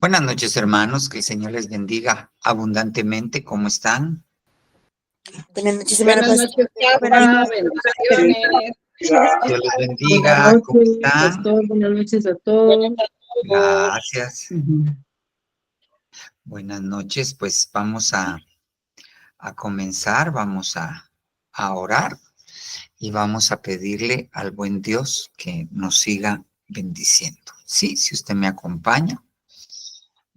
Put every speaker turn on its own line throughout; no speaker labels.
Buenas noches, hermanos. Que el Señor les bendiga abundantemente. ¿Cómo están?
Buenas noches, hermana
Buenas
pastora.
noches, Carla. Bendiciones.
Dios les
Buenas
bendiga. ¿Cómo
noches,
están?
pastor. Buenas noches a todos.
Gracias. Buenas noches. Pues vamos a comenzar. Vamos a orar y vamos a pedirle al buen Dios que nos siga bendiciendo. Sí, si usted me acompaña.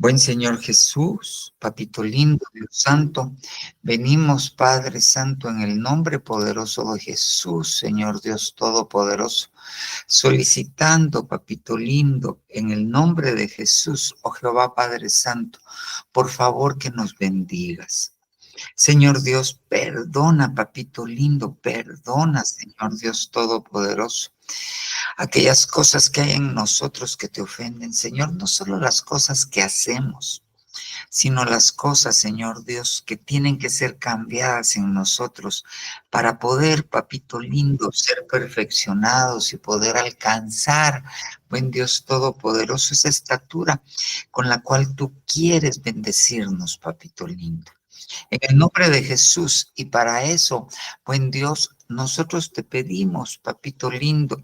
Buen Señor Jesús, Papito lindo, Dios Santo, venimos, Padre Santo, en el nombre poderoso de Jesús, Señor Dios Todopoderoso, solicitando, Papito lindo, en el nombre de Jesús, oh Jehová Padre Santo, por favor que nos bendigas. Señor Dios, perdona, Papito lindo, perdona, Señor Dios Todopoderoso, aquellas cosas que hay en nosotros que te ofenden, Señor, no solo las cosas que hacemos, sino las cosas, Señor Dios, que tienen que ser cambiadas en nosotros para poder, Papito lindo, ser perfeccionados y poder alcanzar, buen Dios Todopoderoso, esa estatura con la cual tú quieres bendecirnos, Papito lindo. En el nombre de Jesús, y para eso, buen Dios, nosotros te pedimos, Papito lindo,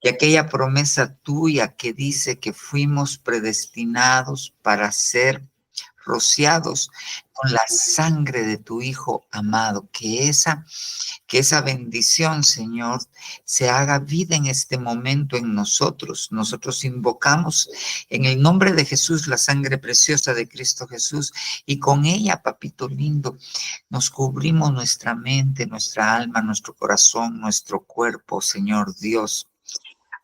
y aquella promesa tuya que dice que fuimos predestinados para ser rociados con la sangre de tu Hijo amado, que esa bendición, Señor, se haga vida en este momento en nosotros. Nosotros invocamos en el nombre de Jesús la sangre preciosa de Cristo Jesús, y con ella, Papito lindo, nos cubrimos nuestra mente, nuestra alma, nuestro corazón, nuestro cuerpo, Señor Dios.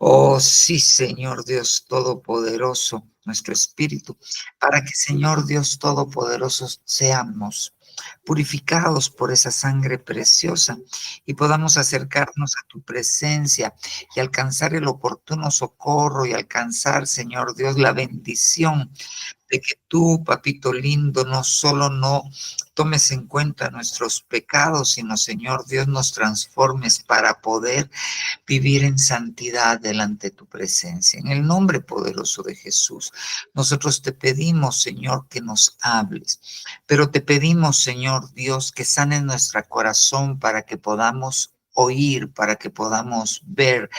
Oh, sí, Señor Dios Todopoderoso, nuestro espíritu, para que, Señor Dios Todopoderoso, seamos purificados por esa sangre preciosa y podamos acercarnos a tu presencia y alcanzar el oportuno socorro y alcanzar, Señor Dios, la bendición de que tú, Papito lindo, no solo no tomes en cuenta nuestros pecados, sino, Señor Dios, nos transformes para poder vivir en santidad delante de tu presencia. En el nombre poderoso de Jesús, nosotros te pedimos, Señor, que nos hables, pero te pedimos, Señor Dios, que sanes nuestro corazón para que podamos oír, para que podamos ver,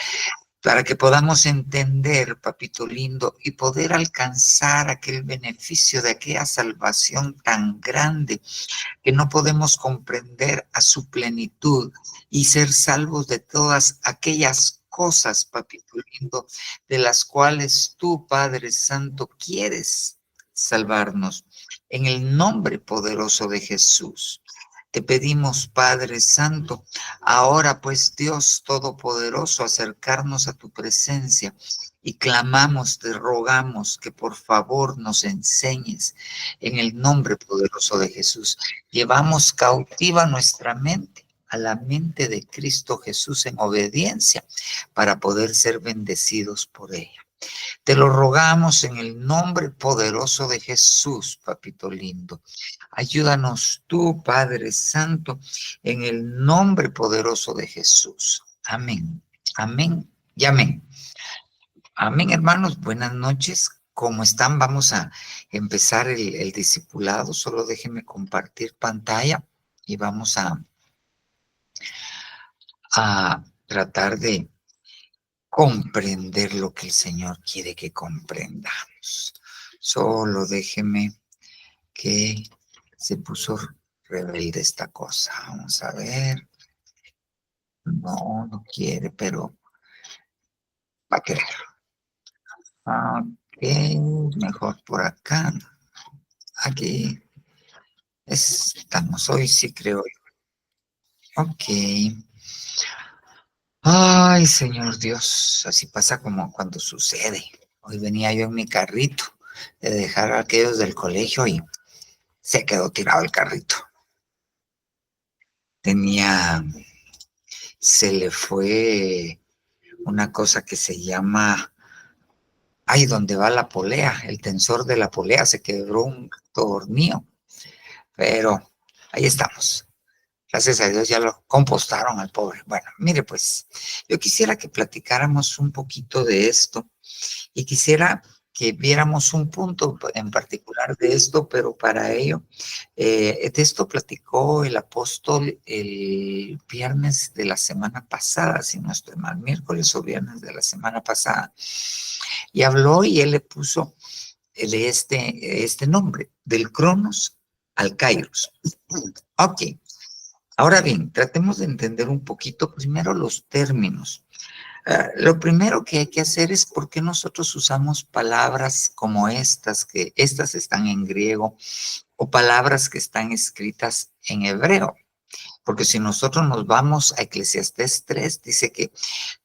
para que podamos entender, Papito lindo, y poder alcanzar aquel beneficio de aquella salvación tan grande que no podemos comprender a su plenitud y ser salvos de todas aquellas cosas, Papito lindo, de las cuales tú, Padre Santo, quieres salvarnos. En el nombre poderoso de Jesús, te pedimos, Padre Santo, ahora pues Dios Todopoderoso, acercarnos a tu presencia y clamamos, te rogamos que por favor nos enseñes en el nombre poderoso de Jesús. Llevamos cautiva nuestra mente a la mente de Cristo Jesús en obediencia para poder ser bendecidos por ella. Te lo rogamos en el nombre poderoso de Jesús, Papito lindo. Ayúdanos tú, Padre Santo, en el nombre poderoso de Jesús. Amén, amén y amén. Amén, hermanos. Buenas noches. ¿Cómo están? Vamos a empezar el discipulado. Solo déjenme compartir pantalla y vamos a tratar de comprender lo que el Señor quiere que comprendamos. Solo déjeme que se puso rebelde esta cosa. Vamos a ver. No, no quiere, pero va a querer. Ok, mejor por acá. Aquí estamos. Hoy sí creo yo. Ok. Ay, Señor Dios, así pasa como cuando sucede. Hoy venía yo en mi carrito de dejar a aquellos del colegio y se quedó tirado el carrito. Se le fue una cosa que se llama, ahí donde va la polea, el tensor de la polea, se quebró un tornillo, pero ahí estamos. Gracias a Dios ya lo compostaron al pobre. Bueno, mire pues, yo quisiera que platicáramos un poquito de esto y quisiera que viéramos un punto en particular de esto, pero para ello, de esto platicó el apóstol el viernes de la semana pasada, si no estoy mal, miércoles o viernes de la semana pasada, y habló y él le puso este nombre, del Cronos al Kairos. Ok, ahora bien, tratemos de entender un poquito primero los términos. Lo primero que hay que hacer es por qué nosotros usamos palabras como estas, que estas están en griego, o palabras que están escritas en hebreo. Porque si nosotros nos vamos a Eclesiastés 3, dice que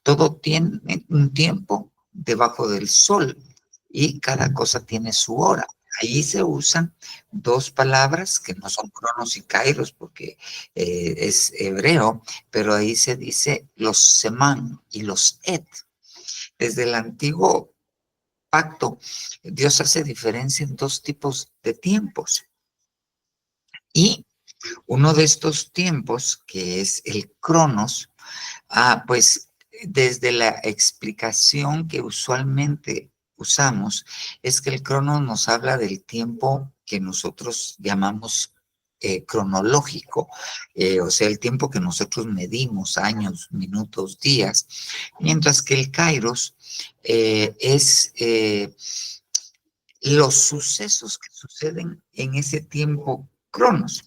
todo tiene un tiempo debajo del sol y cada cosa tiene su hora. Ahí se usan dos palabras que no son cronos y kairos porque es hebreo, pero ahí se dice los semán y los et. Desde el antiguo pacto, Dios hace diferencia en dos tipos de tiempos. Y uno de estos tiempos, que es el cronos, pues desde la explicación que usualmente usamos, es que el cronos nos habla del tiempo que nosotros llamamos cronológico, o sea, el tiempo que nosotros medimos, años, minutos, días, mientras que el kairos es los sucesos que suceden en ese tiempo cronos.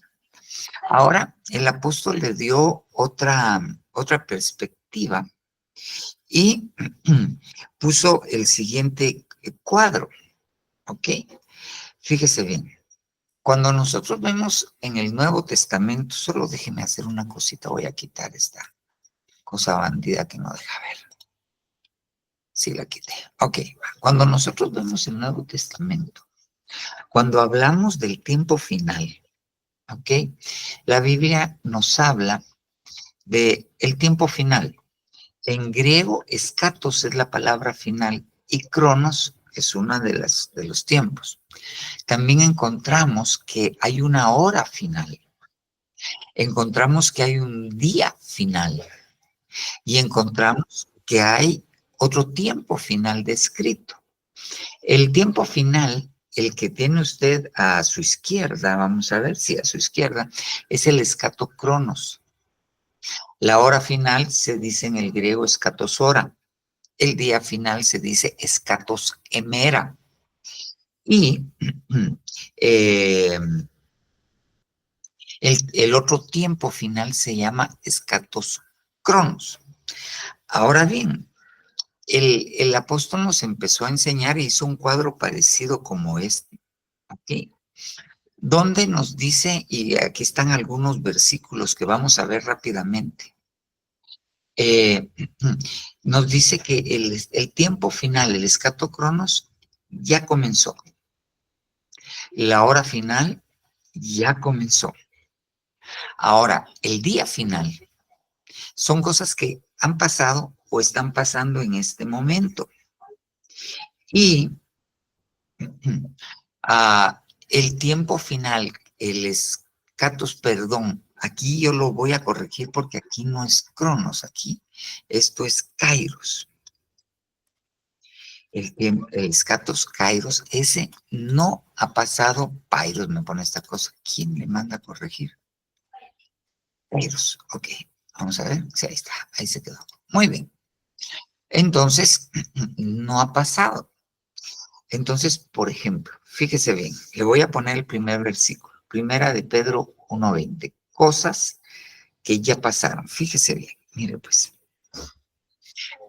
Ahora, el apóstol le dio otra perspectiva y puso el siguiente cuadro, ¿ok? Fíjese bien, cuando nosotros vemos en el Nuevo Testamento, solo déjeme hacer una cosita, voy a quitar esta cosa bandida que no deja ver. Sí, la quité. Ok, cuando nosotros vemos el Nuevo Testamento, cuando hablamos del tiempo final, ¿ok? La Biblia nos habla de el tiempo final. En griego, escatos es la palabra final y cronos es una de los tiempos. También encontramos que hay una hora final. Encontramos que hay un día final. Y encontramos que hay otro tiempo final descrito. El tiempo final, el que tiene usted a su izquierda, vamos a ver si a su izquierda, es el escato cronos. La hora final se dice en el griego escatos hora. El día final se dice escatos hemera. Y el otro tiempo final se llama escatos cronos. Ahora bien, el apóstol nos empezó a enseñar e hizo un cuadro parecido como este, ¿ok? Donde nos dice, y aquí están algunos versículos que vamos a ver rápidamente, nos dice que el tiempo final, el escato cronos, ya comenzó. La hora final ya comenzó. Ahora, el día final son cosas que han pasado o están pasando en este momento. Y el tiempo final, el escatos, perdón, aquí yo lo voy a corregir porque aquí no es cronos, aquí esto es kairos. El escatos kairos, ese no ha pasado, pairos me pone esta cosa, ¿quién le manda a corregir? Kairos, ok, vamos a ver, sí, ahí está, ahí se quedó. Muy bien, entonces no ha pasado. Entonces, por ejemplo, fíjese bien, le voy a poner el primer versículo, primera de Pedro 1:20, cosas que ya pasaron, fíjese bien, mire pues,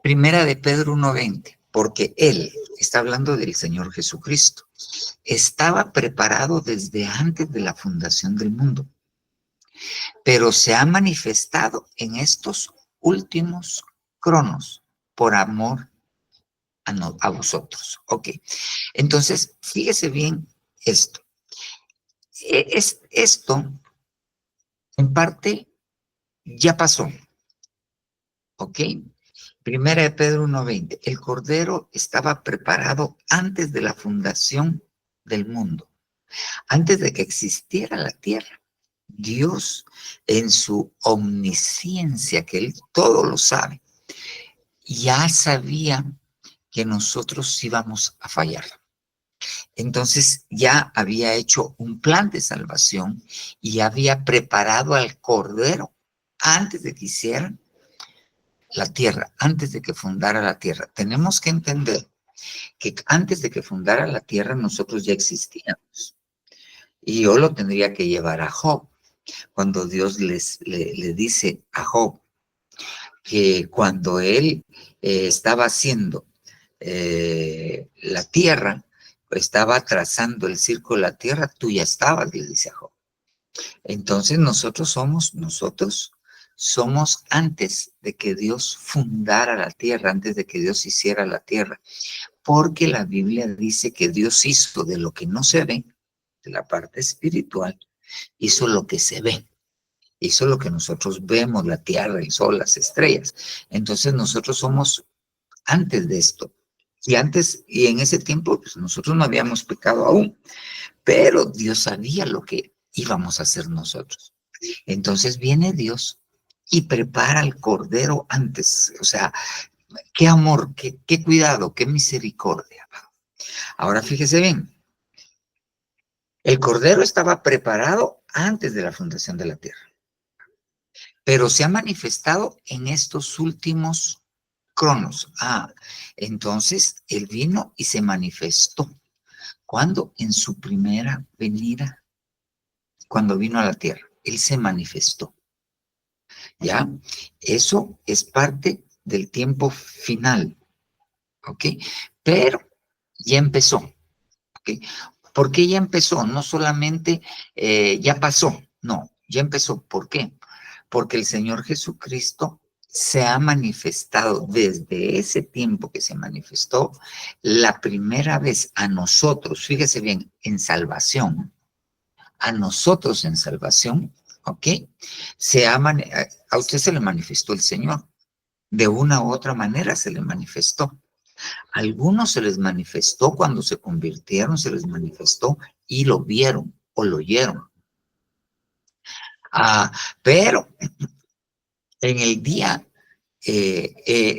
primera de Pedro 1:20, porque Él, está hablando del Señor Jesucristo, estaba preparado desde antes de la fundación del mundo, pero se ha manifestado en estos últimos cronos por amor a vosotros. Ok, entonces, fíjese bien esto. Esto, en parte, ya pasó. ¿Ok? Primera de Pedro 1:20. El Cordero estaba preparado antes de la fundación del mundo, antes de que existiera la tierra. Dios, en su omnisciencia, que Él todo lo sabe, ya sabía que nosotros íbamos a fallar. Entonces ya había hecho un plan de salvación y había preparado al Cordero antes de que hicieran la tierra, antes de que fundara la tierra. Tenemos que entender que antes de que fundara la tierra nosotros ya existíamos. Y yo lo tendría que llevar a Job, cuando Dios le dice a Job que cuando él estaba haciendo la tierra, estaba trazando el círculo de la tierra, tú ya estabas, le dice a Job. Entonces nosotros somos antes de que Dios fundara la tierra, antes de que Dios hiciera la tierra, porque la Biblia dice que Dios hizo de lo que no se ve, de la parte espiritual, hizo lo que se ve. Hizo lo que nosotros vemos, la tierra, el sol, las estrellas. Entonces nosotros somos antes de esto. Y en ese tiempo, pues nosotros no habíamos pecado aún, pero Dios sabía lo que íbamos a hacer nosotros. Entonces viene Dios y prepara al Cordero antes. O sea, qué amor, qué cuidado, qué misericordia. Ahora fíjese bien, el Cordero estaba preparado antes de la fundación de la tierra, pero se ha manifestado en estos últimos cronos. Entonces él vino y se manifestó. ¿Cuándo? En su primera venida, cuando vino a la tierra, él se manifestó. ¿Ya? Eso es parte del tiempo final, ¿ok? Pero ya empezó, ¿ok? ¿Por qué ya empezó? No solamente ya pasó, no, ya empezó. ¿Por qué? Porque el Señor Jesucristo se ha manifestado desde ese tiempo que se manifestó la primera vez a nosotros, fíjese bien, en salvación, a nosotros en salvación, ¿ok? A usted se le manifestó el Señor, de una u otra manera se le manifestó. A algunos se les manifestó cuando se convirtieron, se les manifestó y lo vieron o lo oyeron. Pero en el día,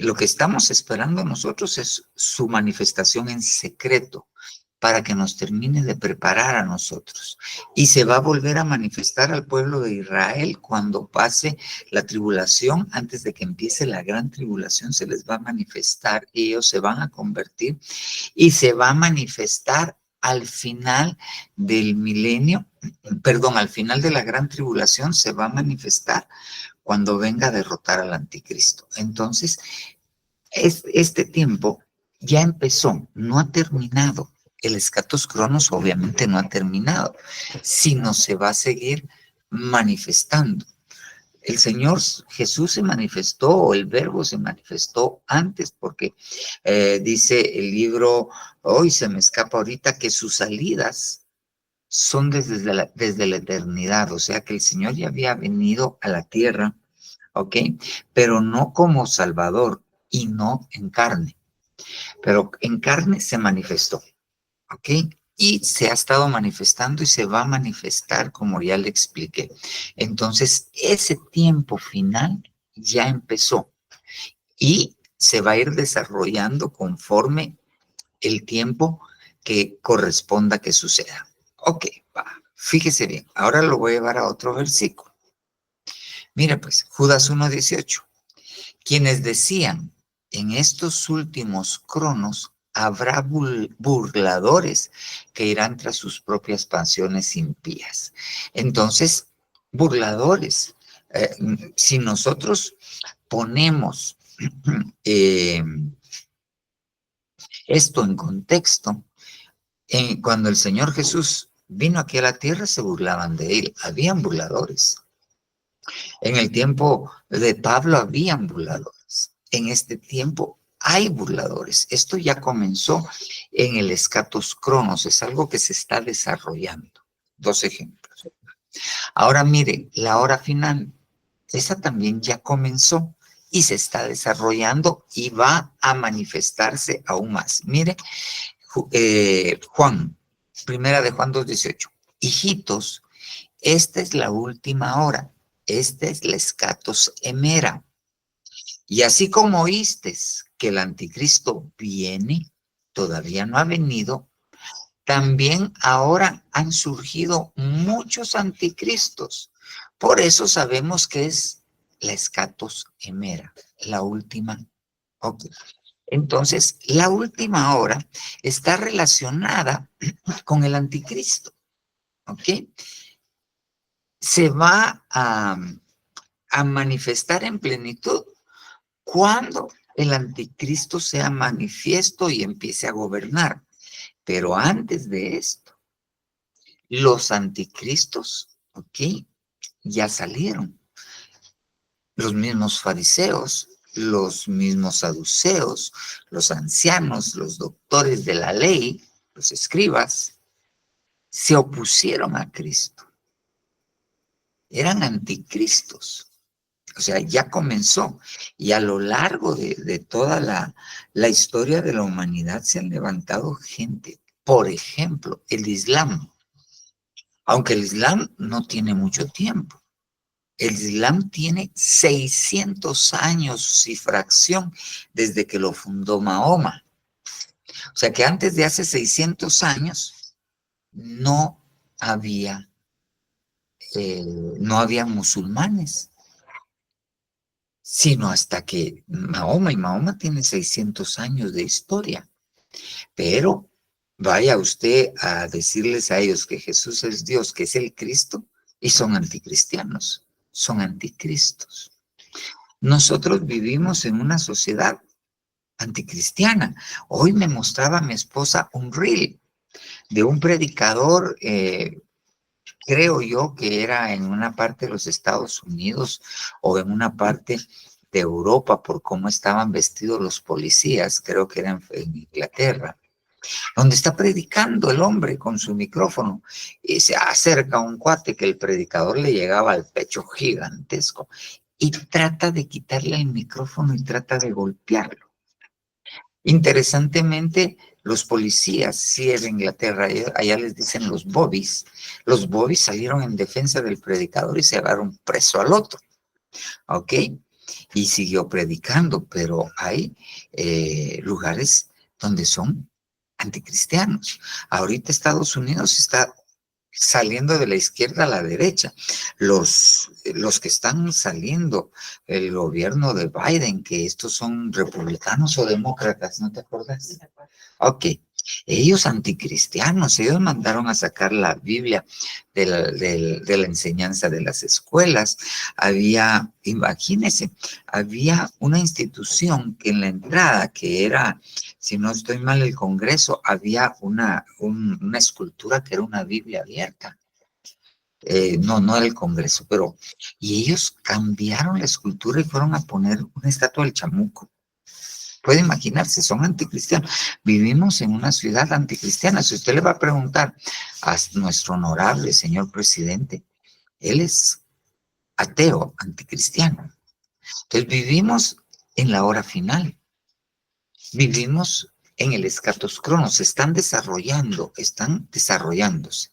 lo que estamos esperando nosotros es su manifestación en secreto para que nos termine de preparar a nosotros. Y se va a volver a manifestar al pueblo de Israel cuando pase la tribulación. Antes de que empiece la gran tribulación, se les va a manifestar y ellos se van a convertir y se va a manifestar al final del milenio, perdón, al final de la gran tribulación se va a manifestar cuando venga a derrotar al anticristo. Entonces, este tiempo ya empezó, no ha terminado. El escatos cronos obviamente no ha terminado, sino se va a seguir manifestando. El Señor Jesús se manifestó, o el Verbo se manifestó antes, porque dice el libro, hoy se me escapa ahorita, que sus salidas son desde la eternidad, o sea que el Señor ya había venido a la tierra, ¿ok? Pero no como Salvador y no en carne, pero en carne se manifestó, ¿ok? Y se ha estado manifestando y se va a manifestar como ya le expliqué. Entonces, ese tiempo final ya empezó y se va a ir desarrollando conforme el tiempo que corresponda que suceda. Ok, va. Fíjese bien, ahora lo voy a llevar a otro versículo. Mira pues, Judas 1:18. Quienes decían, en estos últimos cronos habrá burladores que irán tras sus propias pasiones impías. Entonces, burladores, si nosotros ponemos esto en contexto, cuando el Señor Jesús vino aquí a la tierra se burlaban de él, habían burladores. En el tiempo de Pablo habían burladores. En este tiempo hay burladores. Esto ya comenzó en el escatos cronos, es algo que se está desarrollando. Dos ejemplos. Ahora mire, la hora final, esa también ya comenzó y se está desarrollando y va a manifestarse aún más. Mire, Juan, primera de Juan 2:18. Hijitos, esta es la última hora. Esta es la escatos hemera. Y así como oíste que el anticristo viene, todavía no ha venido, también ahora han surgido muchos anticristos. Por eso sabemos que es la escatos hemera, la última. Ok. Entonces, la última hora está relacionada con el anticristo. ¿Ok? Se va a manifestar en plenitud cuando el anticristo sea manifiesto y empiece a gobernar. Pero antes de esto, los anticristos, ¿ok? Ya salieron. Los mismos fariseos, los mismos saduceos, los ancianos, los doctores de la ley, los escribas, se opusieron a Cristo. Eran anticristos. O sea, ya comenzó. Y a lo largo de toda la historia de la humanidad se han levantado gente. Por ejemplo, el Islam. Aunque el Islam no tiene mucho tiempo. El Islam tiene 600 años y fracción desde que lo fundó Mahoma. O sea que antes de hace 600 años no había, no había musulmanes, sino hasta que Mahoma, y Mahoma tiene 600 años de historia. Pero vaya usted a decirles a ellos que Jesús es Dios, que es el Cristo, y son anticristianos, son anticristos. Nosotros vivimos en una sociedad anticristiana. Hoy me mostraba mi esposa un reel de un predicador, creo yo que era en una parte de los Estados Unidos o en una parte de Europa por cómo estaban vestidos los policías, creo que era en Inglaterra, donde está predicando el hombre con su micrófono y se acerca a un cuate que el predicador le llegaba al pecho gigantesco y trata de quitarle el micrófono y trata de golpearlo. Interesantemente, los policías, sí es de Inglaterra, allá les dicen los bobbies salieron en defensa del predicador y se agarraron preso al otro, ¿ok? Y siguió predicando, pero hay lugares donde son anticristianos. Ahorita Estados Unidos está saliendo de la izquierda a la derecha. Los que están saliendo, el gobierno de Biden, que estos son republicanos o demócratas, ¿no te acuerdas? Ok. Ellos anticristianos, ellos mandaron a sacar la Biblia de la enseñanza de las escuelas. Había, imagínense, había una institución que en la entrada, que era, si no estoy mal, el Congreso, había una escultura que era una Biblia abierta. No era el Congreso, pero, y ellos cambiaron la escultura y fueron a poner una estatua del chamuco. Puede imaginarse, son anticristianos. Vivimos en una ciudad anticristiana. Si usted le va a preguntar a nuestro honorable señor presidente, él es ateo, anticristiano. Entonces vivimos en la hora final. Vivimos en el escatos cronos. Están desarrollándose.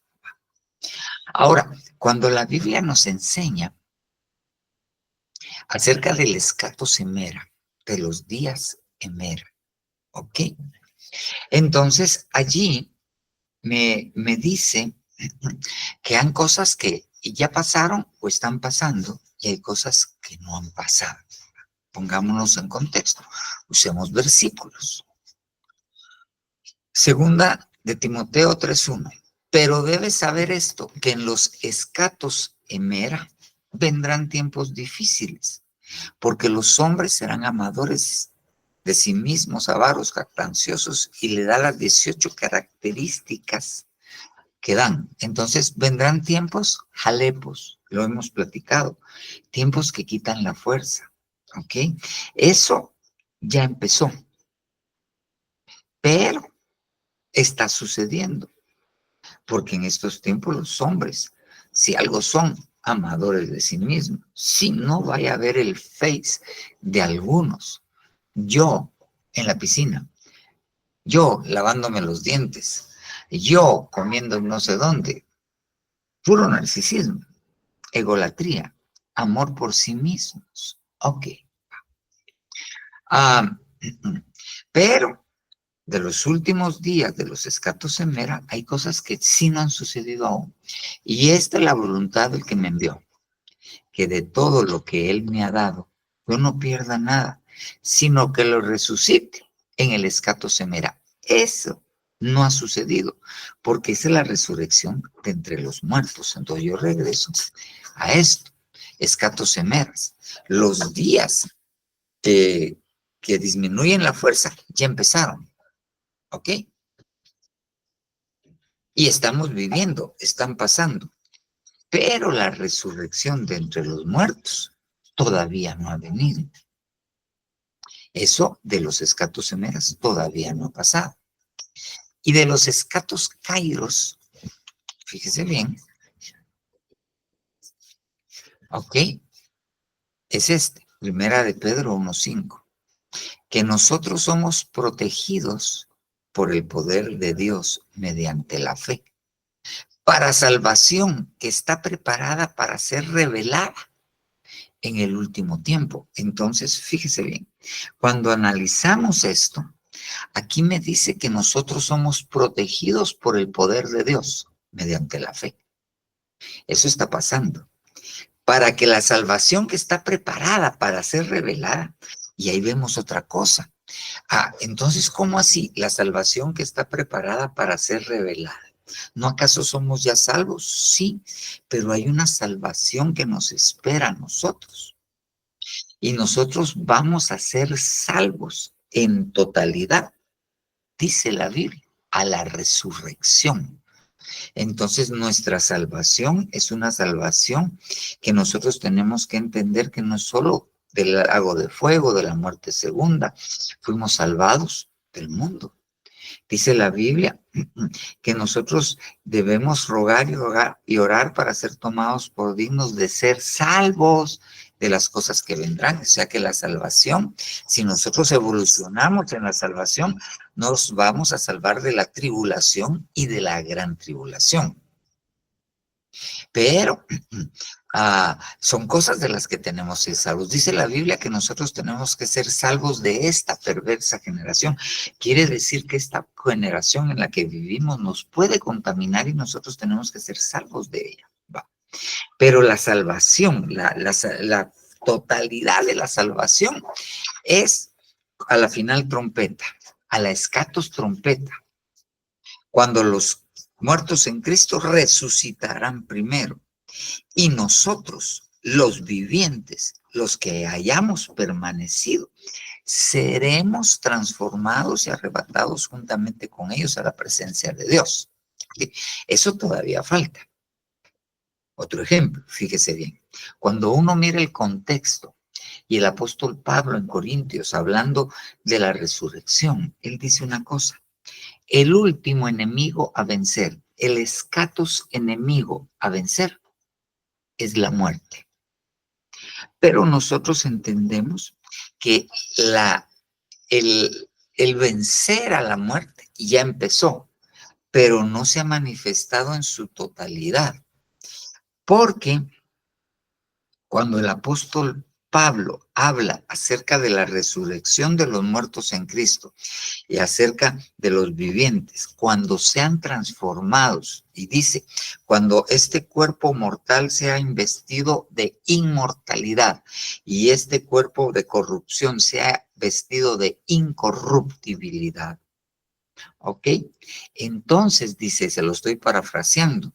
Ahora, cuando la Biblia nos enseña acerca del escatos hemera, de los días hemera, ¿ok? Entonces, allí me dice que hay cosas que ya pasaron o están pasando y hay cosas que no han pasado. Pongámonos en contexto. Usemos versículos. Segunda de Timoteo 3:1. Pero debes saber esto, que en los escatos hemera vendrán tiempos difíciles, porque los hombres serán amadores de sí mismos, avaros, jactanciosos, y le da las 18 características que dan. Entonces vendrán tiempos jalepos, lo hemos platicado, tiempos que quitan la fuerza, ¿ok? Eso ya empezó, pero está sucediendo, porque en estos tiempos los hombres, si algo son, amadores de sí mismos, si no vaya a ver el face de algunos, yo en la piscina, yo lavándome los dientes, yo comiendo no sé dónde, puro narcisismo, egolatría, amor por sí mismos. Ok. Pero de los últimos días de los escatos semera, hay cosas que sí no han sucedido aún. Y esta es la voluntad del que me envió, que de todo lo que él me ha dado, yo no pierda nada, sino que lo resucite en el escato semera. Eso no ha sucedido, porque esa es la resurrección de entre los muertos. Entonces yo regreso a esto, escatos semeras. Los días que disminuyen la fuerza ya empezaron, ¿ok? Y estamos viviendo, están pasando. Pero la resurrección de entre los muertos todavía no ha venido. Eso de los escatos semeras todavía no ha pasado. Y de los escatos kairos, fíjese bien, ¿ok? Es Primera de Pedro 1:5, que nosotros somos protegidos por el poder de Dios mediante la fe, para salvación que está preparada para ser revelada en el último tiempo. Entonces, fíjese bien, cuando analizamos esto, aquí me dice que nosotros somos protegidos por el poder de Dios mediante la fe. Eso está pasando. Para que la salvación que está preparada para ser revelada, y ahí vemos otra cosa. Entonces, ¿cómo así? La salvación que está preparada para ser revelada. ¿No acaso somos ya salvos? Sí, pero hay una salvación que nos espera a nosotros. Y nosotros vamos a ser salvos en totalidad, dice la Biblia, a la resurrección. Entonces nuestra salvación es una salvación que nosotros tenemos que entender que no es solo del lago de fuego, de la muerte segunda, fuimos salvados del mundo. Dice la Biblia que nosotros debemos rogar y orar para ser tomados por dignos de ser salvos de las cosas que vendrán. O sea que la salvación, si nosotros evolucionamos en la salvación, nos vamos a salvar de la tribulación y de la gran tribulación. Pero son cosas de las que tenemos que ser salvos. Dice la Biblia que nosotros tenemos que ser salvos de esta perversa generación. Quiere decir que esta generación en la que vivimos nos puede contaminar y nosotros tenemos que ser salvos de ella. Va. Pero la salvación, la totalidad de la salvación es a la final trompeta, a la escatos trompeta. Cuando los muertos en Cristo resucitarán primero. Y nosotros, los vivientes, los que hayamos permanecido, seremos transformados y arrebatados juntamente con ellos a la presencia de Dios. Eso todavía falta. Otro ejemplo, fíjese bien. Cuando uno mira el contexto y el apóstol Pablo en Corintios hablando de la resurrección, él dice una cosa. El último enemigo a vencer, el escatos enemigo a vencer, es la muerte. Pero nosotros entendemos que el vencer a la muerte ya empezó, pero no se ha manifestado en su totalidad. Porque cuando el apóstol Pablo habla acerca de la resurrección de los muertos en Cristo y acerca de los vivientes, cuando sean transformados, y dice, cuando este cuerpo mortal sea investido de inmortalidad y este cuerpo de corrupción sea vestido de incorruptibilidad. ¿Ok? Entonces, dice, se lo estoy parafraseando,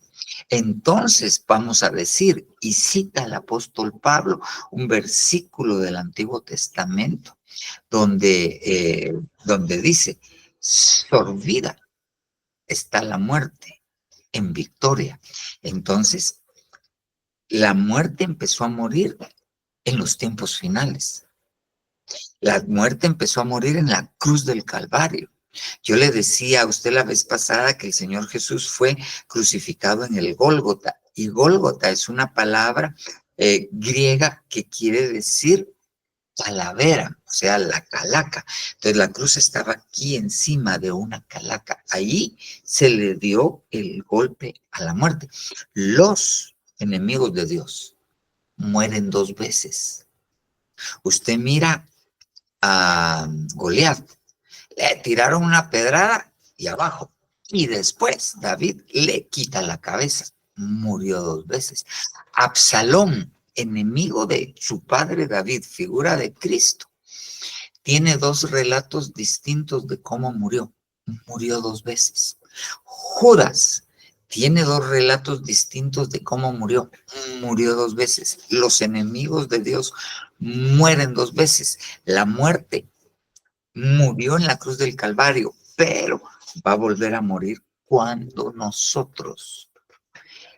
entonces vamos a decir, y cita el apóstol Pablo un versículo del Antiguo Testamento donde dice, sorbida está la muerte en victoria. Entonces, la muerte empezó a morir en los tiempos finales. La muerte empezó a morir en la cruz del Calvario. Yo le decía a usted la vez pasada que el Señor Jesús fue crucificado en el Gólgota, y Gólgota es una palabra griega que quiere decir calavera, o sea, la calaca. Entonces la cruz estaba aquí encima de una calaca. Ahí se le dio el golpe a la muerte. Los enemigos de Dios mueren 2 veces. Usted mira a Goliat. Le tiraron una pedrada y abajo. Y después David le quita la cabeza. Murió 2 veces. Absalón, enemigo de su padre David, figura de Cristo, tiene 2 relatos distintos de cómo murió. Murió 2 veces. Judas tiene 2 relatos distintos de cómo murió. Murió 2 veces. Los enemigos de Dios mueren 2 veces. La muerte murió en la cruz del Calvario, pero va a volver a morir cuando nosotros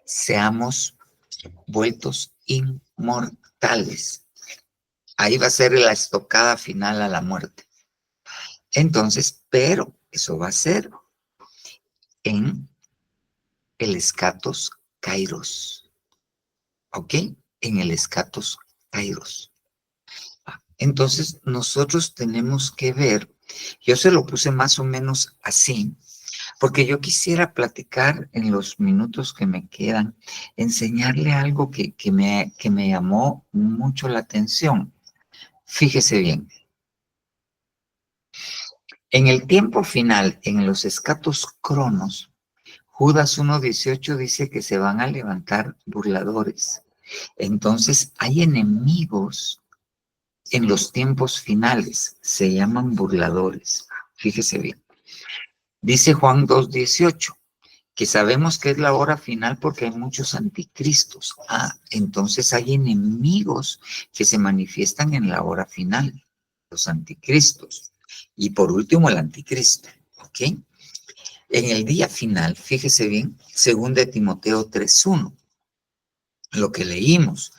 seamos vueltos inmortales. Ahí va a ser la estocada final a la muerte. Entonces, pero eso va a ser en el escatos kairos. ¿Ok? En el escatos kairos. Entonces, nosotros tenemos que ver, yo se lo puse más o menos así, porque yo quisiera platicar en los minutos que me quedan, enseñarle algo que me llamó mucho la atención. Fíjese bien. En el tiempo final, en los escatos cronos, Judas 1:18 dice que se van a levantar burladores. Entonces, hay enemigos en los tiempos finales, se llaman burladores. Fíjese bien. Dice Juan 2:18, que sabemos que es la hora final porque hay muchos anticristos. Entonces hay enemigos que se manifiestan en la hora final, los anticristos. Y por último, el anticristo, ¿ok? En el día final, fíjese bien, 2 Timoteo 3:1, lo que leímos,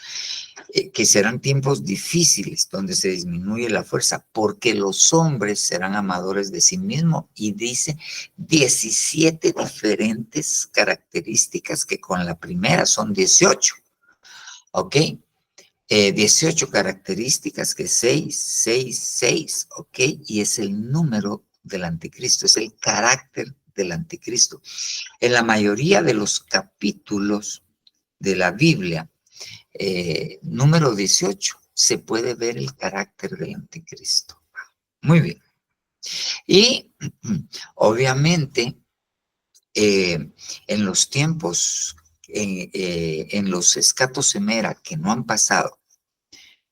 que serán tiempos difíciles donde se disminuye la fuerza porque los hombres serán amadores de sí mismos, y dice 17 diferentes características que con la primera son 18, ¿ok? 18 características que 6, ¿ok? Y es el número del anticristo, es el carácter del anticristo. En la mayoría de los capítulos de la Biblia, número 18, se puede ver el carácter del anticristo. Muy bien. Y obviamente, en los tiempos, en los escatos semera que no han pasado,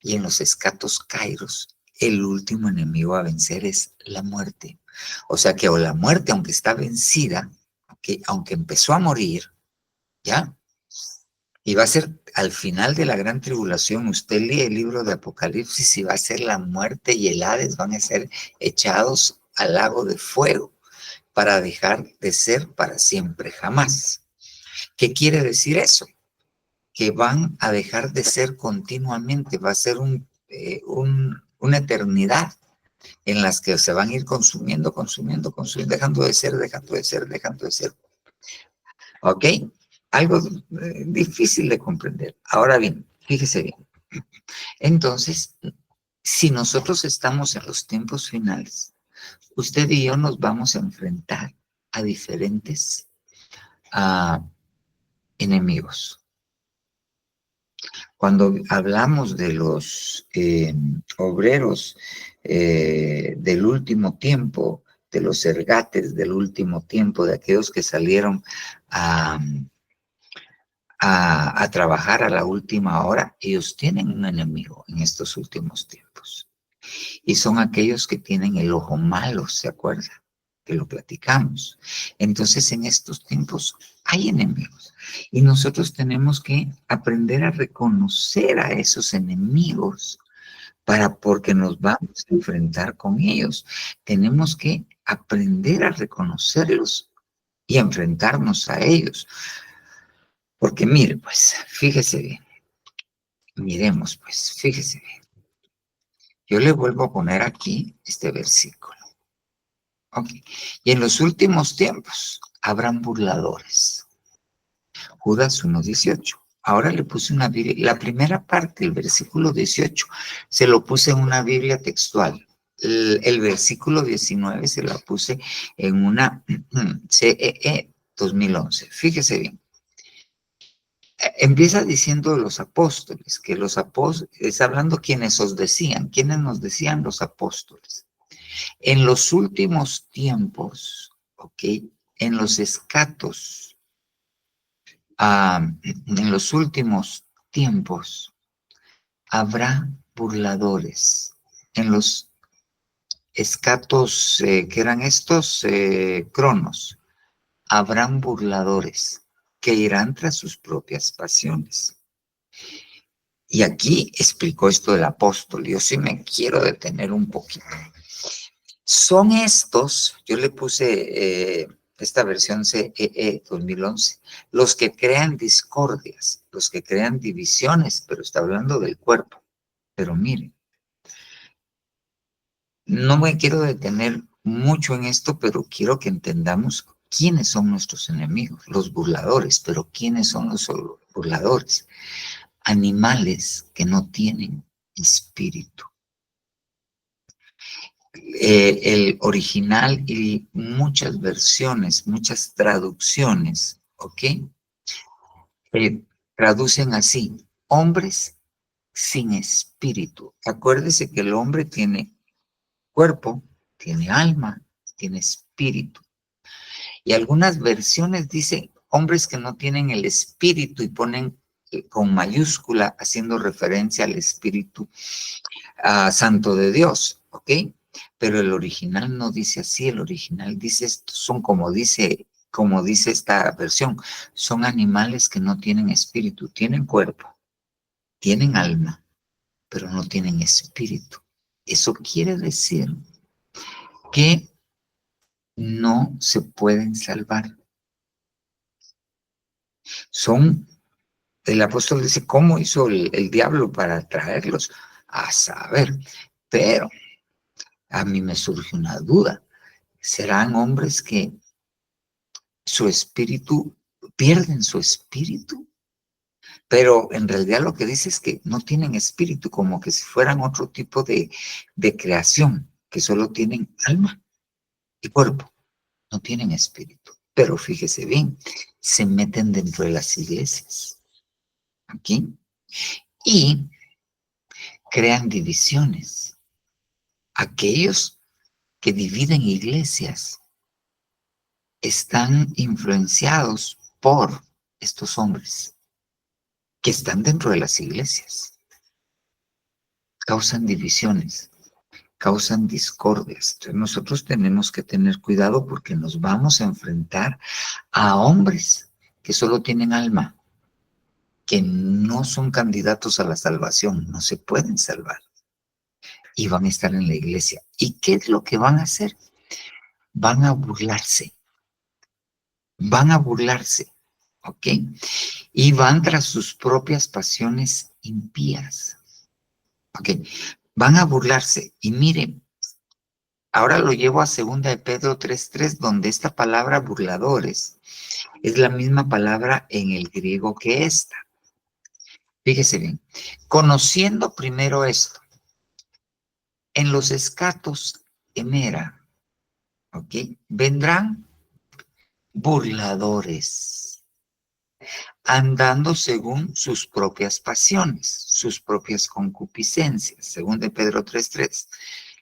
y en los escatos kairos, el último enemigo a vencer es la muerte. O sea que, o la muerte, aunque está vencida, aunque empezó a morir, ¿ya? Y va a ser al final de la gran tribulación. Usted lee el libro de Apocalipsis y va a ser la muerte y el Hades van a ser echados al lago de fuego para dejar de ser para siempre, jamás. ¿Qué quiere decir eso? Que van a dejar de ser continuamente, va a ser una eternidad en las que se van a ir consumiendo, dejando de ser. ¿Ok? Algo difícil de comprender. Ahora bien, fíjese bien. Entonces, si nosotros estamos en los tiempos finales, usted y yo nos vamos a enfrentar a diferentes enemigos. Cuando hablamos de los obreros del último tiempo, de los ergates del último tiempo, de aquellos que salieron a trabajar a la última hora, ellos tienen un enemigo en estos últimos tiempos. Y son aquellos que tienen el ojo malo, ¿se acuerdan? Que lo platicamos. Entonces, en estos tiempos hay enemigos. Y nosotros tenemos que aprender a reconocer a esos enemigos porque nos vamos a enfrentar con ellos. Tenemos que aprender a reconocerlos y enfrentarnos a ellos. Porque mire, pues, fíjese bien. Miremos, pues, fíjese bien. Yo le vuelvo a poner aquí este versículo. Ok. Y en los últimos tiempos habrán burladores. Judas 1:18. Ahora le puse una Biblia, la primera parte, el versículo 18, se lo puse en una Biblia textual. El versículo 19 se la puse en una CEE 2011. Fíjese bien. Empieza diciendo los apóstoles, que los apóstoles, está hablando quienes os decían, quienes nos decían los apóstoles. En los últimos tiempos, ¿ok? En los escatos, en los últimos tiempos, habrá burladores. En los escatos, ¿qué eran estos? Cronos. Habrán burladores que irán tras sus propias pasiones. Y aquí explicó esto del apóstol. Yo sí me quiero detener un poquito. Son estos, yo le puse esta versión CEE 2011, los que crean discordias, los que crean divisiones, pero está hablando del cuerpo. Pero miren, no me quiero detener mucho en esto, pero quiero que entendamos quiénes son nuestros enemigos, los burladores. Pero ¿quiénes son los burladores? Animales que no tienen espíritu. El original y muchas versiones, muchas traducciones, ¿ok? Traducen así, hombres sin espíritu. Acuérdese que el hombre tiene cuerpo, tiene alma, tiene espíritu. Y algunas versiones dicen hombres que no tienen el espíritu y ponen con mayúscula haciendo referencia al espíritu santo de Dios, ¿ok? Pero el original no dice así, el original dice esto, son como dice esta versión, son animales que no tienen espíritu, tienen cuerpo, tienen alma, pero no tienen espíritu. Eso quiere decir que no se pueden salvar. El apóstol dice, ¿cómo hizo el diablo para traerlos? A saber, pero a mí me surge una duda. ¿Serán hombres que pierden su espíritu? Pero en realidad lo que dice es que no tienen espíritu, como que si fueran otro tipo de creación, que solo tienen alma y cuerpo, no tienen espíritu. Pero fíjese bien, se meten dentro de las iglesias, ¿aquí? Y crean divisiones. Aquellos que dividen iglesias están influenciados por estos hombres que están dentro de las iglesias. Causan divisiones, causan discordias. Entonces nosotros tenemos que tener cuidado porque nos vamos a enfrentar a hombres que solo tienen alma, que no son candidatos a la salvación, no se pueden salvar y van a estar en la iglesia. ¿Y qué es lo que van a hacer? Van a burlarse, ¿ok? Y van tras sus propias pasiones impías, ¿ok? Van a burlarse. Y miren, ahora lo llevo a 2 de Pedro 3:3, donde esta palabra burladores es la misma palabra en el griego que esta. Fíjese bien, conociendo primero esto, en los escatos hemera, ¿ok? Vendrán burladores, andando según sus propias pasiones, sus propias concupiscencias, 2 de Pedro 3:3.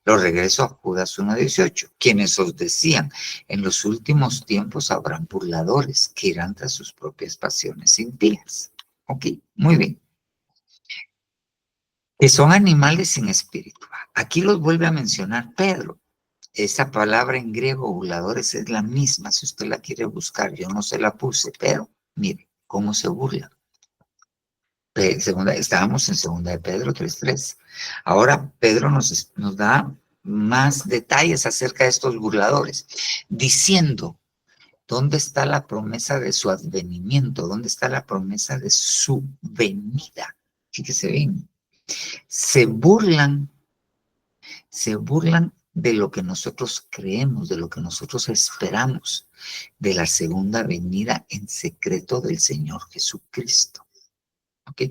Lo regreso a Judas 1:18, quienes os decían, en los últimos tiempos habrán burladores que irán tras sus propias pasiones impías. Ok, muy bien. Que son animales sin espíritu. Aquí los vuelve a mencionar Pedro. Esa palabra en griego, burladores, es la misma, si usted la quiere buscar. Yo no se la puse, pero mire cómo se burla. Estábamos en 2 de Pedro 3:3. Ahora Pedro nos da más detalles acerca de estos burladores, diciendo, ¿dónde está la promesa de su advenimiento? ¿Dónde está la promesa de su venida? Fíjese bien, se burlan de lo que nosotros creemos, de lo que nosotros esperamos, de la segunda venida en secreto del Señor Jesucristo. ¿Ok?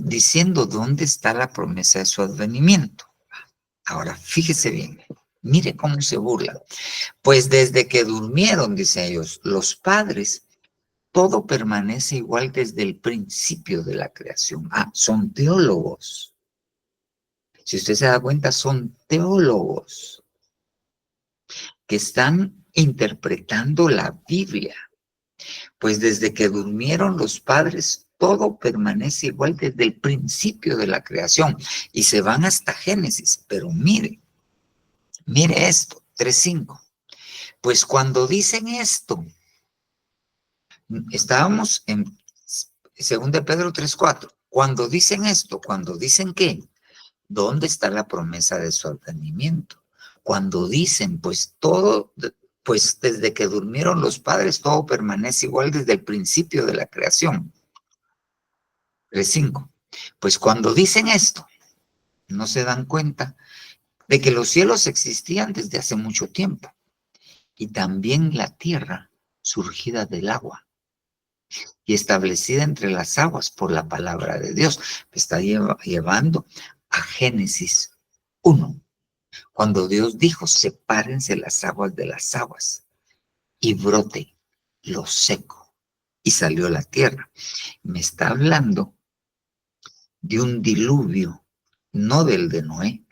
Diciendo dónde está la promesa de su advenimiento. Ahora, fíjese bien, mire cómo se burla. Pues desde que durmieron, dicen ellos, los padres, todo permanece igual desde el principio de la creación. Son teólogos. Si usted se da cuenta, son teólogos que están interpretando la Biblia. Pues desde que durmieron los padres, todo permanece igual desde el principio de la creación. Y se van hasta Génesis. Pero mire esto, 3:5. Pues cuando dicen esto, estábamos en 2 de Pedro 3:4. Cuando dicen esto, cuando dicen qué, ¿dónde está la promesa de su advenimiento? Cuando dicen, pues todo, pues desde que durmieron los padres, todo permanece igual desde el principio de la creación. 3:5. Pues cuando dicen esto, no se dan cuenta de que los cielos existían desde hace mucho tiempo y también la tierra surgida del agua y establecida entre las aguas por la palabra de Dios. Me está llevando a Génesis 1, cuando Dios dijo, sepárense las aguas de las aguas y brote lo seco, y salió la tierra. Me está hablando de un diluvio, no del de Noé,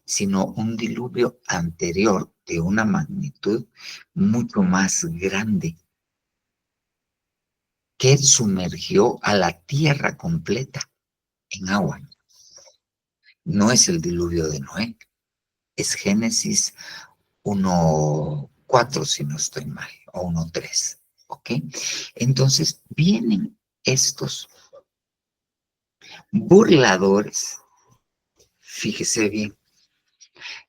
sino un diluvio anterior de una magnitud mucho más grande, que sumergió a la tierra completa en agua. No es el diluvio de Noé, es Génesis 1:4, si no estoy mal, o 1:3, ¿ok? Entonces vienen estos burladores. Fíjese bien,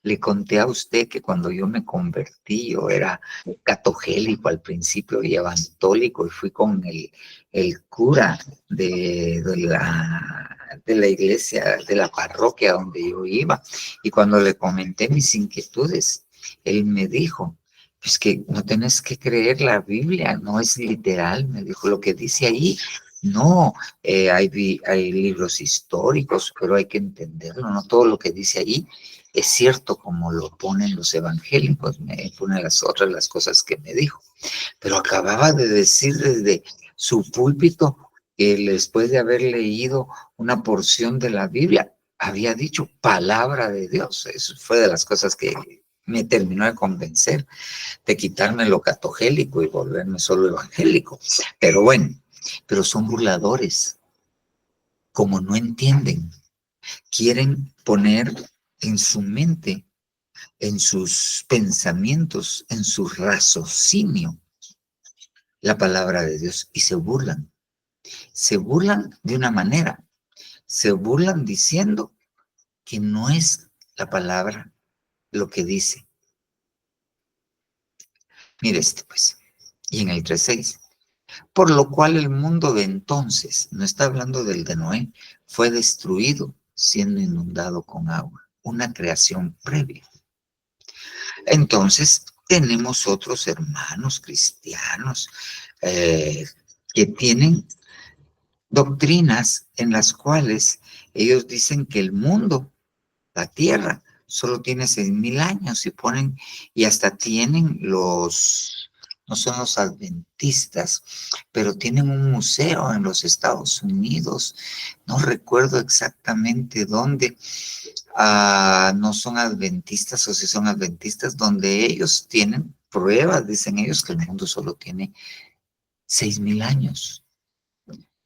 le conté a usted que cuando yo me convertí, yo era catogélico al principio y evantólico, y fui con el cura de la iglesia, de la parroquia donde yo iba, y cuando le comenté mis inquietudes, él me dijo, pues que no tenés que creer la Biblia, no es literal, me dijo, lo que dice ahí, no, hay libros históricos, pero hay que entenderlo, no todo lo que dice ahí es cierto como lo ponen los evangélicos. Me pone las cosas que me dijo, pero acababa de decir desde su púlpito que después de haber leído una porción de la Biblia, había dicho palabra de Dios. Eso fue de las cosas que me terminó de convencer de quitarme lo catogélico y volverme solo evangélico. Pero bueno, pero son burladores, como no entienden, quieren poner en su mente, en sus pensamientos, en su raciocinio, la palabra de Dios, y se burlan. Se burlan de una manera, se burlan diciendo que no es la palabra lo que dice. Mire este pues, y en el 3:6. Por lo cual el mundo de entonces, no está hablando del de Noé, fue destruido siendo inundado con agua, una creación previa. Entonces, tenemos otros hermanos cristianos que tienen doctrinas en las cuales ellos dicen que el mundo, la tierra, solo tiene 6,000 años y hasta tienen no son los adventistas, pero tienen un museo en los Estados Unidos, no recuerdo exactamente dónde, no son adventistas o si son adventistas, donde ellos tienen pruebas, dicen ellos, que el mundo solo tiene 6,000 años,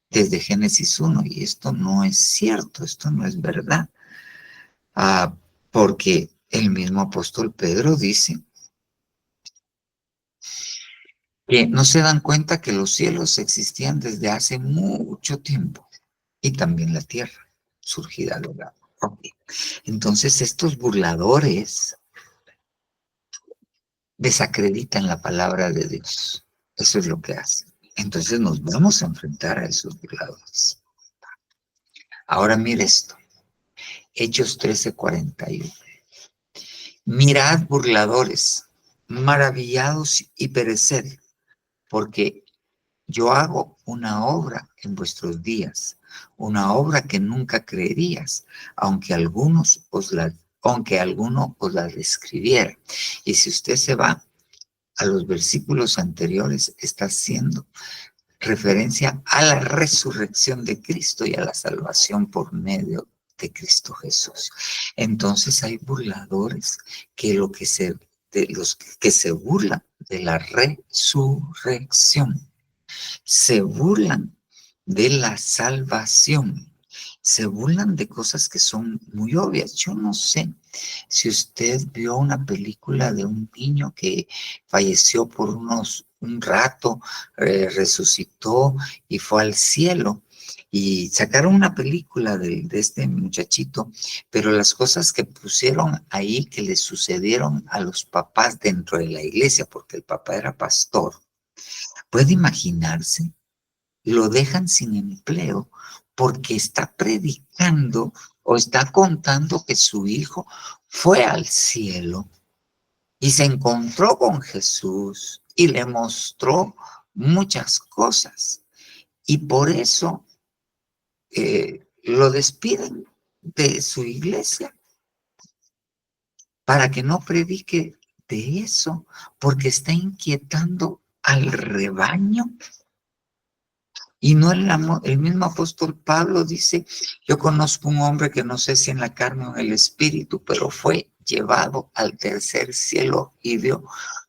desde Génesis 1, y esto no es cierto, esto no es verdad, porque el mismo apóstol Pedro dice que no se dan cuenta que los cielos existían desde hace mucho tiempo, y también la tierra, surgida del agua. Entonces estos burladores desacreditan la palabra de Dios. Eso es lo que hacen. Entonces nos vamos a enfrentar a esos burladores. Ahora mire esto. Hechos 13:41. Mirad, burladores, maravillados y pereced, porque yo hago una obra en vuestros días, una obra que nunca creerías, aunque alguno os la describiera. Y si usted se va a los versículos anteriores, está haciendo referencia a la resurrección de Cristo y a la salvación por medio de Cristo Jesús. Entonces hay burladores que de los que se burlan de la resurrección, se burlan de la salvación, se burlan de cosas que son muy obvias. Yo no sé si usted vio una película de un niño que falleció por un rato, resucitó y fue al cielo. Y sacaron una película de este muchachito, pero las cosas que pusieron ahí que le sucedieron a los papás dentro de la iglesia, porque el papá era pastor, ¿puede imaginarse? Lo dejan sin empleo porque está predicando o está contando que su hijo fue al cielo y se encontró con Jesús y le mostró muchas cosas. Y por eso lo despiden de su iglesia para que no predique de eso, porque está inquietando al rebaño. Y no el mismo apóstol Pablo dice, yo conozco un hombre que no sé si en la carne o en el espíritu, pero fue llevado al tercer cielo y vio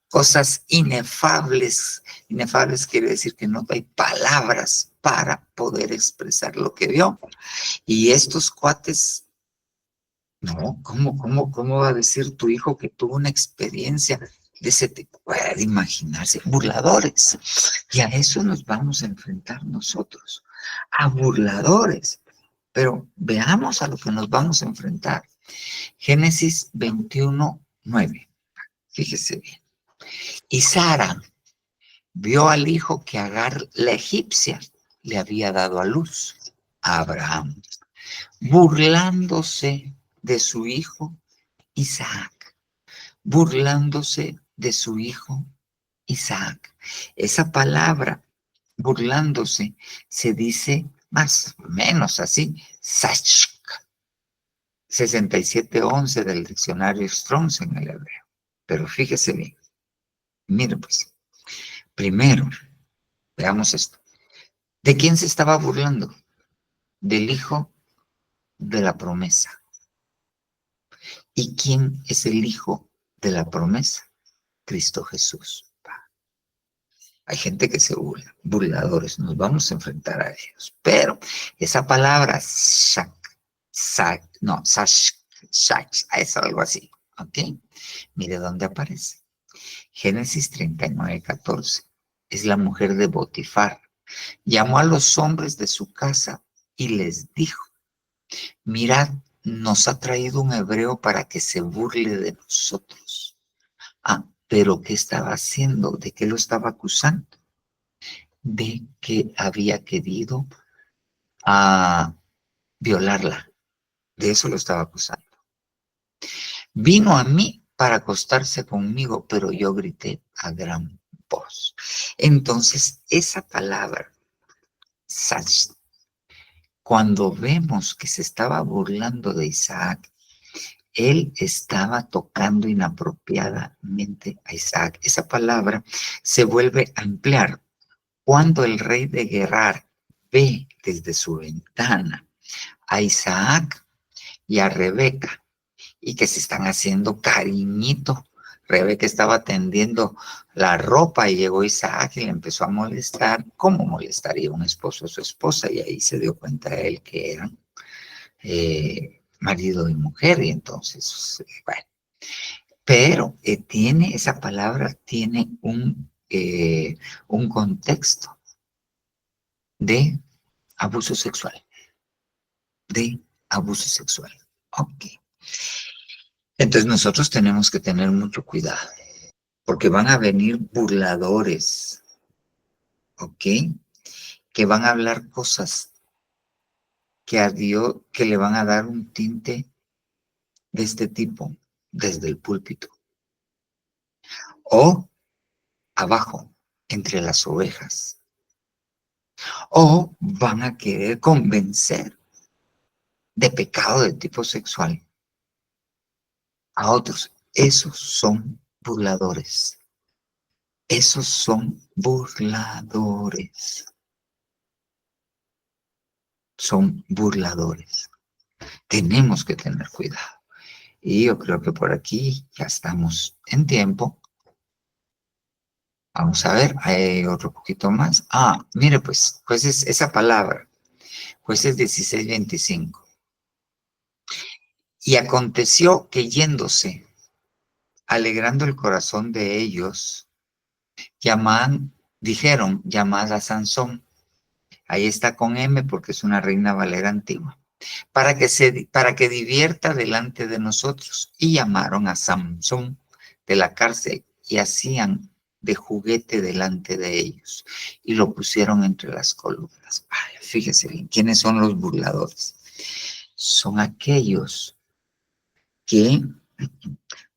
cosas inefables. Inefables quiere decir que no hay palabras para poder expresar lo que vio. Y estos cuates, no, ¿cómo va a decir tu hijo que tuvo una experiencia de ese tipo? Puede imaginarse, burladores. Y a eso nos vamos a enfrentar nosotros, a burladores. Pero veamos a lo que nos vamos a enfrentar. Génesis 21:9. Fíjese bien. Y Sara vio al hijo que Agar, la egipcia, le había dado a luz, a Abraham, burlándose de su hijo Isaac, burlándose de su hijo Isaac. Esa palabra, burlándose, se dice más o menos así, sachk, 67:11 del diccionario Strong en el hebreo. Pero fíjese bien, mire pues, primero, veamos esto. ¿De quién se estaba burlando? Del hijo de la promesa. ¿Y quién es el hijo de la promesa? Cristo Jesús. Hay gente que se burla, burladores, nos vamos a enfrentar a ellos. Pero esa palabra, shak, no, sash, es algo así, ¿ok? Mire dónde aparece. Génesis 39:14. Es la mujer de Potifar. Llamó a los hombres de su casa y les dijo, mirad, nos ha traído un hebreo para que se burle de nosotros. Ah, pero ¿qué estaba haciendo? ¿De qué lo estaba acusando? De que había querido violarla. De eso lo estaba acusando. Vino a mí para acostarse conmigo, pero yo grité a gran voz. Entonces, esa palabra, cuando vemos que se estaba burlando de Isaac, él estaba tocando inapropiadamente a Isaac. Esa palabra se vuelve a emplear cuando el rey de Gerar ve desde su ventana a Isaac y a Rebeca y que se están haciendo cariñito. Rebeca estaba tendiendo la ropa y llegó Isaac y le empezó a molestar. ¿Cómo molestaría un esposo a su esposa? Y ahí se dio cuenta él que eran marido y mujer. Y entonces, bueno. Pero esa palabra tiene un contexto de abuso sexual. De abuso sexual. Ok. Entonces nosotros tenemos que tener mucho cuidado, porque van a venir burladores, ¿ok? Que van a hablar cosas que a Dios, que le van a dar un tinte de este tipo desde el púlpito. O abajo, entre las ovejas. O van a querer convencer de pecado de tipo sexual a otros. Esos son burladores. Esos son burladores. Son burladores. Tenemos que tener cuidado. Y yo creo que por aquí ya estamos en tiempo. Vamos a ver, hay otro poquito más. Mire pues, esa palabra, Jueces 16:25. Y aconteció que yéndose, alegrando el corazón de ellos, dijeron, llamad a Sansón. Ahí está con M porque es una Reina Valera antigua. Para que divierta delante de nosotros. Y llamaron a Sansón de la cárcel y hacían de juguete delante de ellos. Y lo pusieron entre las columnas. Ay, fíjese bien, ¿quiénes son los burladores? Son aquellos que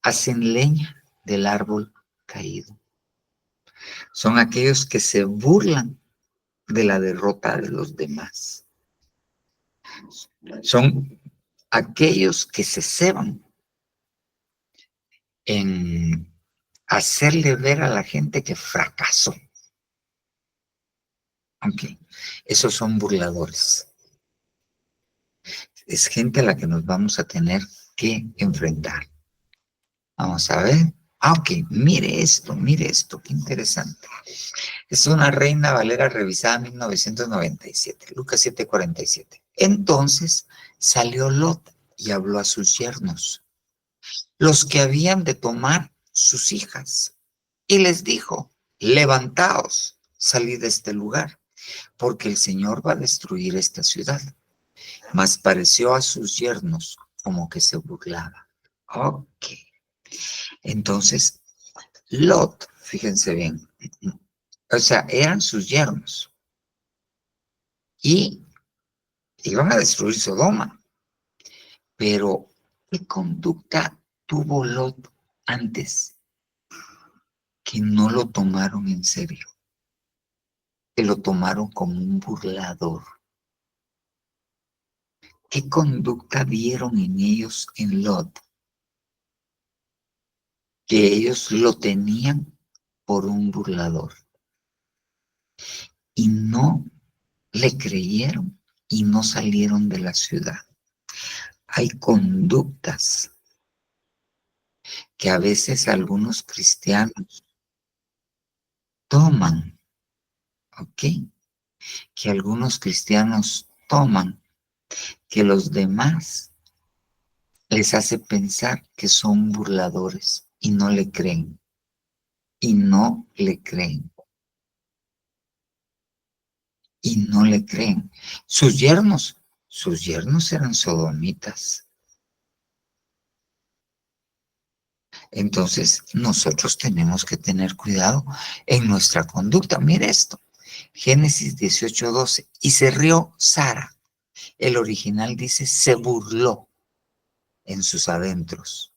hacen leña del árbol caído. Son aquellos que se burlan de la derrota de los demás. Son aquellos que se ceban en hacerle ver a la gente que fracasó. Ok, esos son burladores. Es gente a la que nos vamos a tener que enfrentar. Vamos a ver. Ok, mire esto, qué interesante. Es una Reina Valera revisada 1997, Lucas 7:47. Entonces salió Lot y habló a sus yernos, los que habían de tomar sus hijas, y les dijo, levantaos, salid de este lugar, porque el Señor va a destruir esta ciudad. Mas pareció a sus yernos como que se burlaba. Ok. Entonces, Lot, fíjense bien, o sea, eran sus yernos y iban a destruir Sodoma. Pero, ¿qué conducta tuvo Lot antes? Que no lo tomaron en serio, que lo tomaron como un burlador. ¿Qué conducta vieron en ellos, en Lot? Que ellos lo tenían por un burlador. Y no le creyeron y no salieron de la ciudad. Hay conductas que a veces algunos cristianos toman, ¿ok? Que algunos cristianos toman, que los demás les hace pensar que son burladores y no le creen. Y no le creen. Y no le creen. Sus yernos eran sodomitas. Entonces, nosotros tenemos que tener cuidado en nuestra conducta. Mire esto, Génesis 18:12. Y se rió Sara. El original dice, se burló en sus adentros.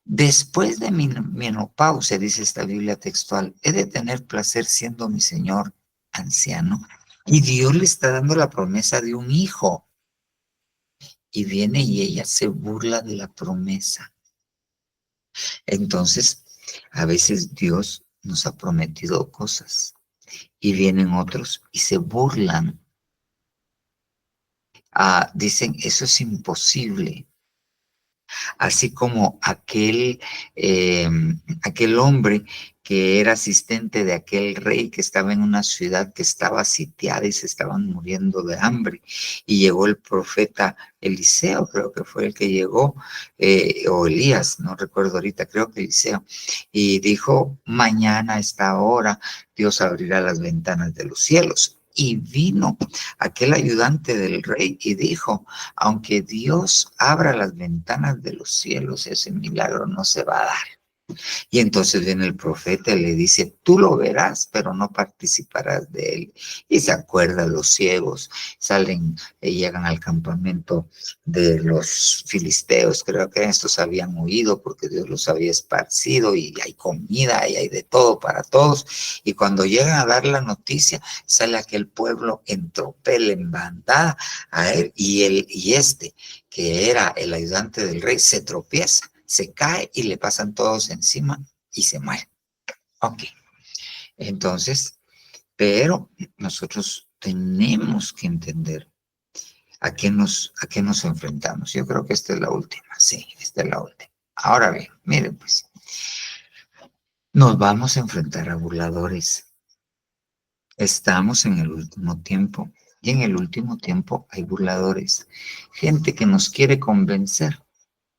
Después de mi menopausia, dice esta Biblia textual, he de tener placer siendo mi Señor anciano. Y Dios le está dando la promesa de un hijo. Y viene y ella se burla de la promesa. Entonces, a veces Dios nos ha prometido cosas y vienen otros y se burlan. Dicen, eso es imposible. Así como aquel hombre que era asistente de aquel rey que estaba en una ciudad que estaba sitiada y se estaban muriendo de hambre. Y llegó el profeta Eliseo, creo que fue el que llegó, o Elías, no recuerdo ahorita, creo que Eliseo, y dijo, mañana a esta hora Dios abrirá las ventanas de los cielos. Y vino aquel ayudante del rey y dijo, aunque Dios abra las ventanas de los cielos, ese milagro no se va a dar. Y entonces viene el profeta y le dice, tú lo verás, pero no participarás de él. Y se acuerdan los ciegos, salen y llegan al campamento de los filisteos. Creo que estos habían huido porque Dios los había esparcido y hay comida y hay de todo para todos. Y cuando llegan a dar la noticia, sale aquel pueblo en tropel, en bandada a él y este, que era el ayudante del rey, se tropieza, se cae y le pasan todos encima y se muere. Ok. Entonces, pero nosotros tenemos que entender, ¿A qué nos enfrentamos? Yo creo que esta es la última. Sí, esta es la última. Ahora bien, miren pues, nos vamos a enfrentar a burladores. Estamos en el último tiempo y en el último tiempo hay burladores. Gente que nos quiere convencer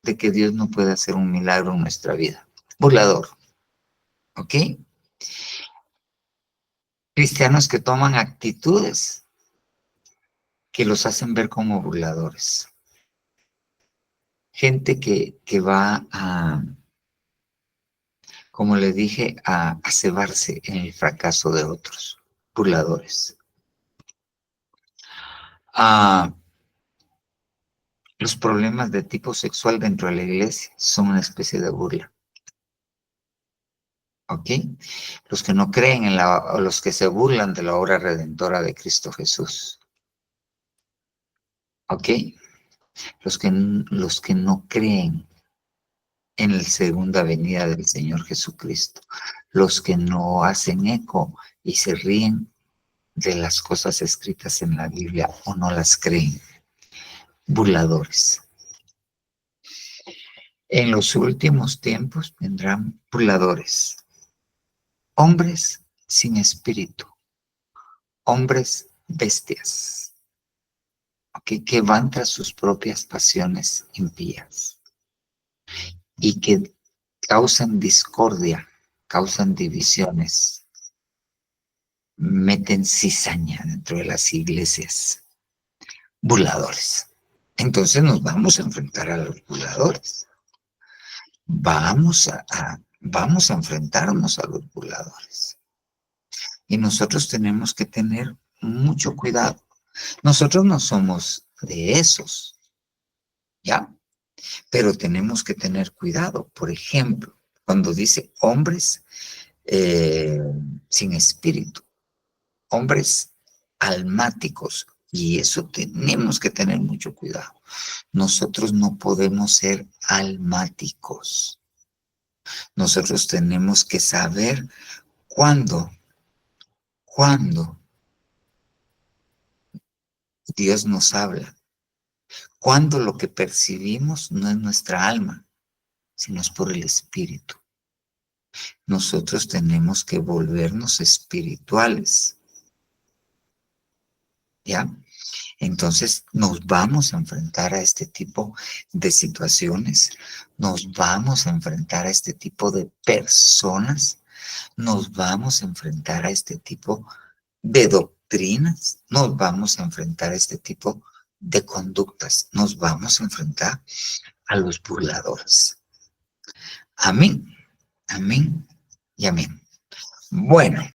de que Dios no puede hacer un milagro en nuestra vida. Burlador. ¿Ok? Cristianos que toman actitudes que los hacen ver como burladores. Gente que va a, como le dije, a cebarse en el fracaso de otros. Burladores. Los problemas de tipo sexual dentro de la iglesia son una especie de burla. ¿Ok? Los que no creen o los que se burlan de la obra redentora de Cristo Jesús. ¿Ok? Los que no creen en la segunda venida del Señor Jesucristo. Los que no hacen eco y se ríen de las cosas escritas en la Biblia o no las creen. Burladores. En los últimos tiempos vendrán burladores. Hombres sin espíritu. Hombres bestias. ¿Okay? Que van tras sus propias pasiones impías. Y que causan discordia, causan divisiones. Meten cizaña dentro de las iglesias. Burladores. Entonces nos vamos a enfrentar a los burladores. Vamos a enfrentarnos a los burladores. Y nosotros tenemos que tener mucho cuidado. Nosotros no somos de esos, ¿ya? Pero tenemos que tener cuidado. Por ejemplo, cuando dice hombres sin espíritu, hombres almáticos, y eso tenemos que tener mucho cuidado. Nosotros no podemos ser almáticos. Nosotros tenemos que saber cuándo Dios nos habla, cuando lo que percibimos no es nuestra alma, sino es por el Espíritu. Nosotros tenemos que volvernos espirituales, ¿ya? Entonces nos vamos a enfrentar a este tipo de situaciones, nos vamos a enfrentar a este tipo de personas, nos vamos a enfrentar a este tipo de doctrinas, nos vamos a enfrentar a este tipo de conductas, nos vamos a enfrentar a los burladores. Amén, amén y amén. Bueno,